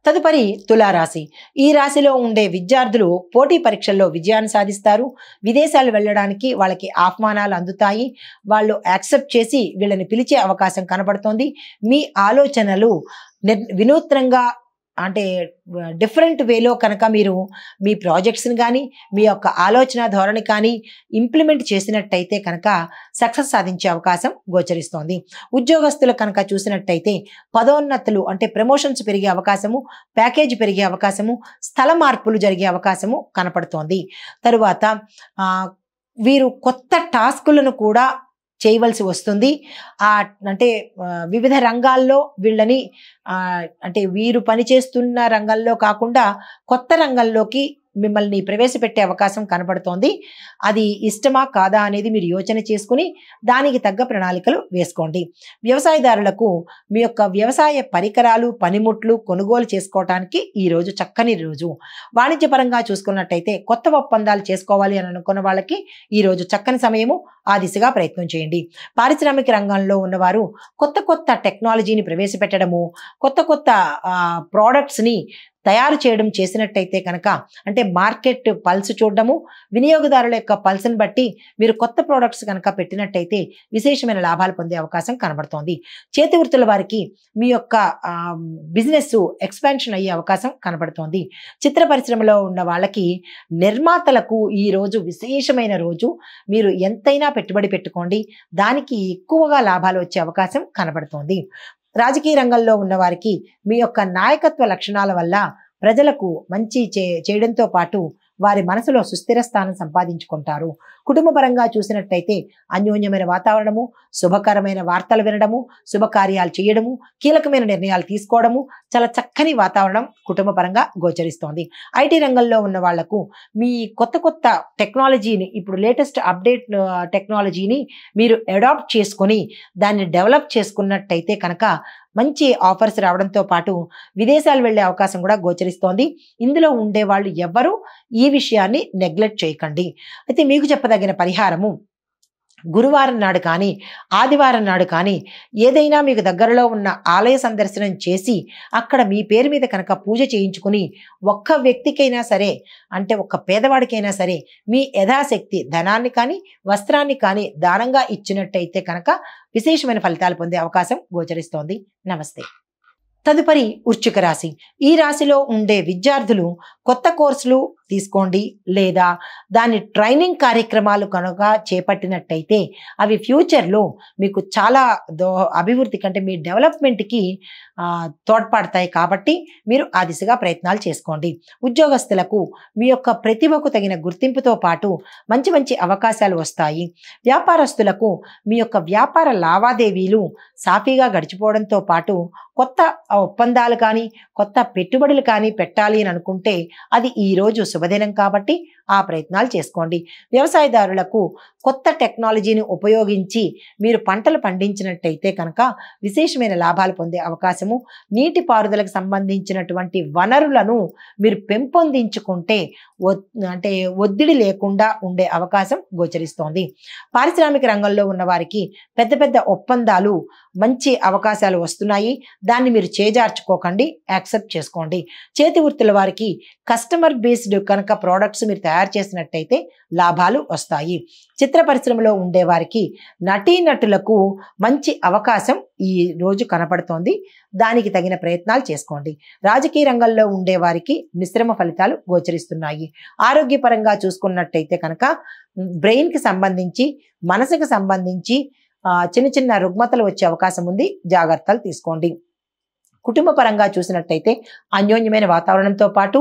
తదుపరి తులారాశి. ఈ రాశిలో ఉండే విద్యార్థులు పోటీ పరీక్షల్లో విజయాన్ని సాధిస్తారు. విదేశాలు వెళ్ళడానికి వాళ్ళకి ఆహ్వానాలు అందుతాయి. వాళ్ళు యాక్సెప్ట్ చేసి వీళ్ళని పిలిచే అవకాశం కనబడుతోంది. మీ ఆలోచనలు వినూత్నంగా అంటే డిఫరెంట్ వేలో కనుక మీరు మీ ప్రాజెక్ట్స్ని కానీ మీ యొక్క ఆలోచన ధోరణి కానీ ఇంప్లిమెంట్ చేసినట్టయితే కనుక సక్సెస్ సాధించే అవకాశం గోచరిస్తోంది. ఉద్యోగస్తులు కనుక చూసినట్టయితే పదోన్నతులు అంటే ప్రమోషన్స్ పెరిగే అవకాశము, ప్యాకేజ్ పెరిగే అవకాశము, స్థల మార్పులు జరిగే అవకాశము కనపడుతోంది. తరువాత వీరు కొత్త టాస్కులను కూడా చేయవలసి వస్తుంది. అంటే వివిధ రంగాల్లో వీళ్ళని అంటే వీరు పనిచేస్తున్న రంగంలో కాకుండా కొత్త రంగంలోకి మిమ్మల్ని ప్రవేశపెట్టే అవకాశం కనబడుతోంది. అది ఇష్టమా కాదా అనేది మీరు యోచన చేసుకుని దానికి తగ్గ ప్రణాళికలు వేసుకోండి. వ్యవసాయదారులకు మీ యొక్క వ్యవసాయ పరికరాలు, పనిముట్లు కొనుగోలు చేసుకోవటానికి ఈరోజు చక్కని రోజు. వాణిజ్యపరంగా చూసుకున్నట్టయితే కొత్త ఒప్పందాలు చేసుకోవాలి అని అనుకున్న వాళ్ళకి ఈరోజు చక్కని సమయము. ఆ దిశగా ప్రయత్నం చేయండి. పారిశ్రామిక రంగంలో ఉన్నవారు కొత్త కొత్త టెక్నాలజీని ప్రవేశపెట్టడము, కొత్త కొత్త ప్రోడక్ట్స్ని తయారు చేయడం చేసినట్టయితే కనుక అంటే మార్కెట్ పల్స్ చూడడము, వినియోగదారుల యొక్క పల్స్ని బట్టి మీరు కొత్త ప్రోడక్ట్స్ కనుక పెట్టినట్టయితే విశేషమైన లాభాలు పొందే అవకాశం కనబడుతోంది. చేతి వృత్తుల వారికి మీ యొక్క బిజినెస్ ఎక్స్పాన్షన్ అయ్యే అవకాశం కనబడుతోంది. చిత్ర పరిశ్రమలో ఉన్న వాళ్ళకి నిర్మాతలకు ఈ రోజు విశేషమైన రోజు. మీరు ఎంతైనా పెట్టుబడి పెట్టుకోండి, దానికి ఎక్కువగా లాభాలు వచ్చే అవకాశం కనబడుతోంది. రాజకీయ రంగంలో ఉన్నవారికి మీ యొక్క నాయకత్వ లక్షణాల వల్ల ప్రజలకు మంచి చేయడంతో పాటు వారి మనసులో సుస్థిర స్థానం సంపాదించుకుంటారు. కుటుంబ పరంగా చూసినట్టయితే అన్యోన్యమైన వాతావరణము, శుభకరమైన వార్తలు వినడము, శుభకార్యాలు చేయడము, కీలకమైన నిర్ణయాలు తీసుకోవడము, చాలా చక్కని వాతావరణం కుటుంబ పరంగా గోచరిస్తోంది. ఐటీ రంగంలో ఉన్న వాళ్లకు మీ కొత్త కొత్త టెక్నాలజీని, ఇప్పుడు లేటెస్ట్ అప్డేట్ టెక్నాలజీని మీరు అడాప్ట్ చేసుకొని దాన్ని డెవలప్ చేసుకున్నట్టయితే కనుక మంచి ఆఫర్స్ రావడంతో పాటు విదేశాలు వెళ్ళే అవకాశం కూడా గోచరిస్తోంది. ఇందులో ఉండే వాళ్ళు ఎవ్వరూ ఈ విషయాన్ని నెగ్లెక్ట్ చేయకండి. అయితే మీకు చెప్పదగిన పరిహారము, గురువారం నాడు కానీ ఆదివారం నాడు కానీ ఏదైనా మీకు దగ్గరలో ఉన్న ఆలయ సందర్శనం చేసి అక్కడ మీ పేరు మీద కనుక పూజ చేయించుకుని ఒక్క వ్యక్తికైనా సరే, అంటే ఒక్క పేదవాడికైనా సరే మీ యథాశక్తి ధనాన్ని కానీ వస్త్రాన్ని కానీ దానంగా ఇచ్చినట్టయితే కనుక విశేషమైన ఫలితాలు పొందే అవకాశం గోచరిస్తోంది. నమస్తే. తదుపరి వృశ్చిక రాశి. ఈ రాశిలో ఉండే విద్యార్థులు కొత్త కోర్సులు తీసుకోండి లేదా దాని ట్రైనింగ్ కార్యక్రమాలు కనుక చేపట్టినట్టయితే అవి ఫ్యూచర్లో మీకు చాలా అభివృద్ధి కంటే మీ డెవలప్మెంట్కి తోడ్పడతాయి. కాబట్టి మీరు ఆ దిశగా ప్రయత్నాలు చేసుకోండి. ఉద్యోగస్తులకు మీ యొక్క ప్రతిభకు తగిన గుర్తింపుతో పాటు మంచి మంచి అవకాశాలు వస్తాయి. వ్యాపారస్తులకు మీ యొక్క వ్యాపార లావాదేవీలు సాఫీగా గడిచిపోవడంతో పాటు కొత్త ఒప్పందాలు కానీ కొత్త పెట్టుబడులు కానీ పెట్టాలి అని అనుకుంటే అది ఈరోజు శుభదినం కాబట్టి ఆ ప్రయత్నాలు చేసుకోండి. వ్యవసాయదారులకు కొత్త టెక్నాలజీని ఉపయోగించి మీరు పంటలు పండించినట్టయితే కనుక విశేషమైన లాభాలు పొందే అవకాశము, నీటిపారుదలకు సంబంధించినటువంటి వనరులను మీరు పెంపొందించుకుంటే అంటే ఒత్తిడి లేకుండా ఉండే అవకాశం గోచరిస్తోంది. పారిశ్రామిక రంగంలో ఉన్న వారికి పెద్ద పెద్ద ఒప్పందాలు, మంచి అవకాశాలు వస్తున్నాయి. దాన్ని మీరు చేజార్చుకోకండి, యాక్సెప్ట్ చేసుకోండి. చేతి వృత్తుల వారికి కస్టమర్ బేస్డ్ కనుక ప్రోడక్ట్స్ మీరు తయారు చేసినట్టయితే లాభాలు వస్తాయి. చిత్ర పరిశ్రమలో ఉండే వారికి నటీనటులకు మంచి అవకాశం ఈ రోజు కనపడుతోంది. దానికి తగిన ప్రయత్నాలు చేసుకోండి. రాజకీయ రంగంలో ఉండే వారికి మిశ్రమ ఫలితాలు గోచరిస్తున్నాయి. ఆరోగ్యపరంగా చూసుకున్నట్టయితే కనుక బ్రెయిన్కి సంబంధించి, మనసుకు సంబంధించి చిన్న చిన్న రుగ్మతలు వచ్చే అవకాశం ఉంది. జాగ్రత్తలు తీసుకోండి. కుటుంబ పరంగా చూసినట్టయితే అన్యోన్యమైన వాతావరణంతో పాటు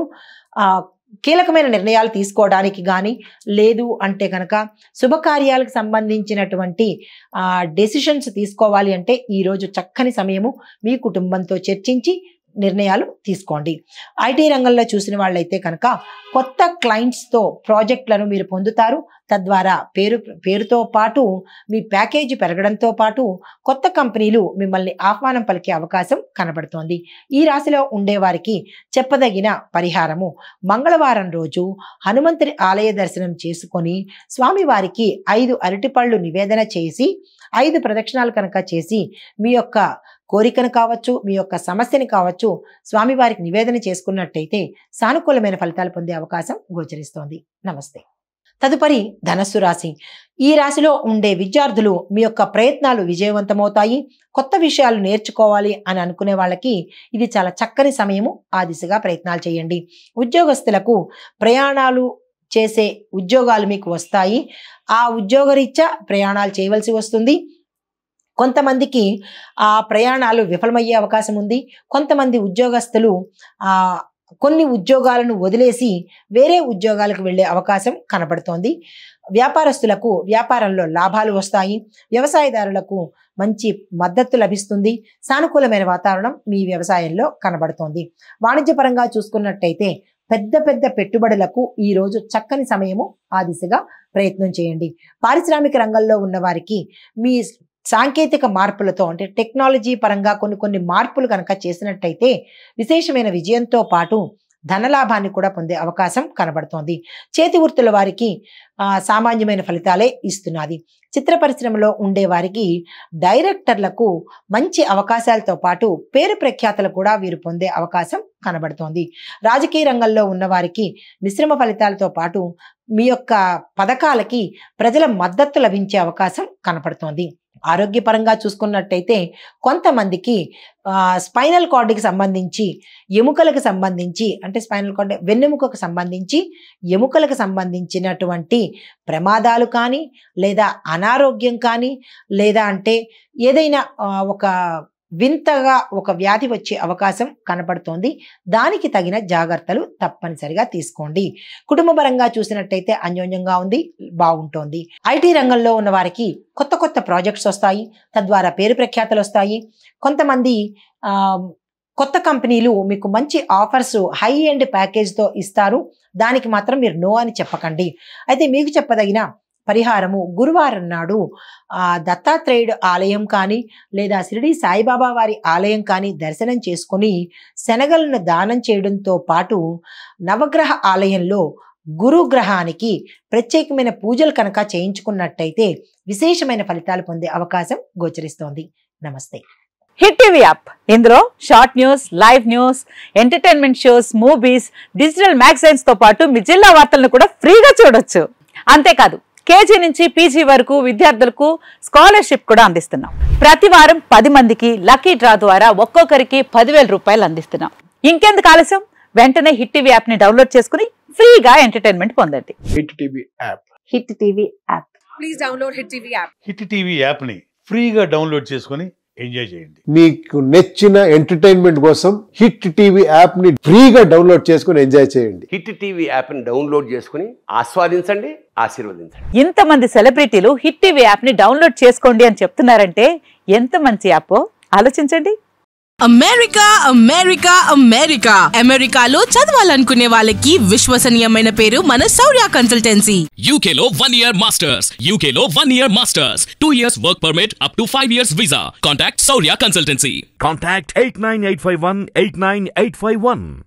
కీలకమైన నిర్ణయాలు తీసుకోవడానికి కానీ లేదు అంటే కనుక శుభకార్యాలకు సంబంధించినటువంటి డెసిషన్స్ తీసుకోవాలి అంటే ఈరోజు చక్కని సమయము. మీ కుటుంబంతో చర్చించి నిర్ణయాలు తీసుకోండి. ఐటీ రంగంలో చూసిన వాళ్ళైతే కనుక కొత్త క్లయింట్స్తో ప్రాజెక్టులను మీరు పొందుతారు. తద్వారా పేరుతో పాటు మీ ప్యాకేజీ పెరగడంతో పాటు కొత్త కంపెనీలు మిమ్మల్ని ఆహ్వానం పలికే అవకాశం కనబడుతోంది. ఈ రాశిలో ఉండేవారికి చెప్పదగిన పరిహారము, మంగళవారం రోజు హనుమంతుడి ఆలయ దర్శనం చేసుకొని స్వామివారికి 5 అరటిపళ్ళు నివేదన చేసి 5 ప్రదక్షిణాలు కనుక చేసి మీ యొక్క కోరికను కావచ్చు, మీ యొక్క సమస్యని కావచ్చు స్వామివారికి నివేదన చేసుకున్నట్టయితే సానుకూలమైన ఫలితాలు పొందే అవకాశం గోచరిస్తోంది. నమస్తే. తదుపరి ధనస్సు రాశి. ఈ రాశిలో ఉండే విద్యార్థులు మీ యొక్క ప్రయత్నాలు విజయవంతమవుతాయి. కొత్త విషయాలు నేర్చుకోవాలి అని అనుకునే వాళ్ళకి ఇది చాలా చక్కని సమయము. ఆ దిశగా ప్రయత్నాలు చేయండి. ఉద్యోగస్తులకు ప్రయాణాలు చేసే ఉద్యోగాలు మీకు వస్తాయి. ఆ ఉద్యోగరీత్యా ప్రయాణాలు చేయవలసి వస్తుంది. కొంతమందికి ఆ ప్రయాణాలు విఫలమయ్యే అవకాశం ఉంది. కొంతమంది ఉద్యోగస్తులు కొన్ని ఉద్యోగాలను వదిలేసి వేరే ఉద్యోగాలకు వెళ్ళే అవకాశం కనబడుతోంది. వ్యాపారస్తులకు వ్యాపారంలో లాభాలు వస్తాయి. వ్యవసాయదారులకు మంచి మద్దతు లభిస్తుంది. సానుకూలమైన వాతావరణం మీ వ్యవసాయంలో కనబడుతోంది. వాణిజ్యపరంగా చూసుకున్నట్టయితే పెద్ద పెద్ద పెట్టుబడులకు ఈ రోజు చక్కని సమయము. ఆ దిశగా ప్రయత్నం చేయండి. పారిశ్రామిక రంగంలో ఉన్న వారికి మీ సాంకేతిక మార్పులతో అంటే టెక్నాలజీ పరంగా కొన్ని మార్పులు కనుక చేసినట్టయితే విశేషమైన విజయంతో పాటు ధనలాభాన్ని కూడా పొందే అవకాశం కనబడుతోంది. చేతి వృత్తుల వారికి సామాన్యమైన ఫలితాలే ఇస్తున్నది. చిత్ర పరిశ్రమలో ఉండే వారికి డైరెక్టర్లకు మంచి అవకాశాలతో పాటు పేరు ప్రఖ్యాతలు కూడా వీరు పొందే అవకాశం కనబడుతోంది. రాజకీయ రంగంలో ఉన్న వారికి మిశ్రమ ఫలితాలతో పాటు మీ యొక్క పథకాలకి ప్రజల మద్దతు లభించే అవకాశం కనపడుతోంది. ఆరోగ్యపరంగా చూసుకున్నట్టయితే కొంతమందికి స్పైనల్ కార్డుకి సంబంధించి, ఎముకలకు సంబంధించి అంటే స్పైనల్ కార్డ్ వెన్నెముకకు సంబంధించి ఎముకలకు సంబంధించినటువంటి ప్రమాదాలు కానీ లేదా అనారోగ్యం కానీ లేదా అంటే ఏదైనా ఒక వింతగా ఒక వ్యాధి వచ్చే అవకాశం కనపడుతోంది. దానికి తగిన జాగ్రత్తలు తప్పనిసరిగా తీసుకోండి. కుటుంబపరంగా చూసినట్టయితే అన్యోన్యంగా ఉంది, బాగుంటోంది. ఐటీ రంగంలో ఉన్న వారికి కొత్త కొత్త ప్రాజెక్ట్స్ వస్తాయి. తద్వారా పేరు ప్రఖ్యాతలు వస్తాయి. కొంతమంది కొత్త కంపెనీలు మీకు మంచి ఆఫర్స్ హై ఎండ్ ప్యాకేజ్తో ఇస్తారు. దానికి మాత్రం మీరు నో అని చెప్పకండి. అయితే మీకు చెప్పదగిన పరిహారము గురువారం నాడు దత్తాత్రేయుడు ఆలయం కానీ లేదా షిరిడి సాయిబాబా వారి ఆలయం కానీ దర్శనం చేసుకొని శనగలను దానం చేయడంతో పాటు నవగ్రహ ఆలయంలో గురుగ్రహానికి ప్రత్యేకమైన పూజలు కనుక చేయించుకున్నట్టయితే విశేషమైన ఫలితాలు పొందే అవకాశం గోచరిస్తోంది. నమస్తే. హిట్ టీవీ యాప్, ఇందులో short news, live news, entertainment shows, movies, digital magazines తో పాటు మీ జిల్లా వార్తలను కూడా ఫ్రీగా చూడొచ్చు. అంతేకాదు కేజీ నుంచి పీజీ వరకు విద్యార్థులకు స్కాలర్షిప్ కూడా అందిస్తున్నాం. ప్రతి వారం 10 మందికి లక్కీ డ్రా ద్వారా ఒక్కొక్కరికి 10,000 రూపాయలు అందిస్తున్నాం. ఇంకెందుకు ఆలస్యం, వెంటనే హిట్ టీవీ యాప్ ని డౌన్లోడ్ చేసుకుని ఫ్రీగా ఎంటర్టైన్మెంట్ పొందండి. Hit TV app. Hit TV app. Please download hit TV app. Hit TV app ని ఫ్రీగా డౌన్లోడ్ చేసుకుని ఎంజాయ్ చేయండి. మీకు నచ్చిన ఎంటర్టైన్మెంట్ కోసం హిట్ టీవీ యాప్ ని ఫ్రీగా డౌన్లోడ్ చేసుకుని ఎంజాయ్ చేయండి. హిట్ టీవీ యాప్ ని డౌన్లోడ్ చేసుకుని ఆస్వాదించండి, ఆశీర్వదించండి. ఇంతమంది సెలబ్రిటీలు హిట్ టీవీ యాప్ ని డౌన్లోడ్ చేసుకోండి అని చెప్తున్నారంటే ఎంత మంచి యాప్ ఆలోచించండి. అమెరికా అమెరికా అమెరికా అమెరికాలో చదవాలనుకునే వాళ్ళకి విశ్వసనీయమైన పేరు మన శౌర్య కన్సల్టెన్సీ. UK లో 1 year masters. UK లో 1 year masters. 2 years work permit up to 5 years visa. Contact Shaurya Consultancy. Contact 89851 89851.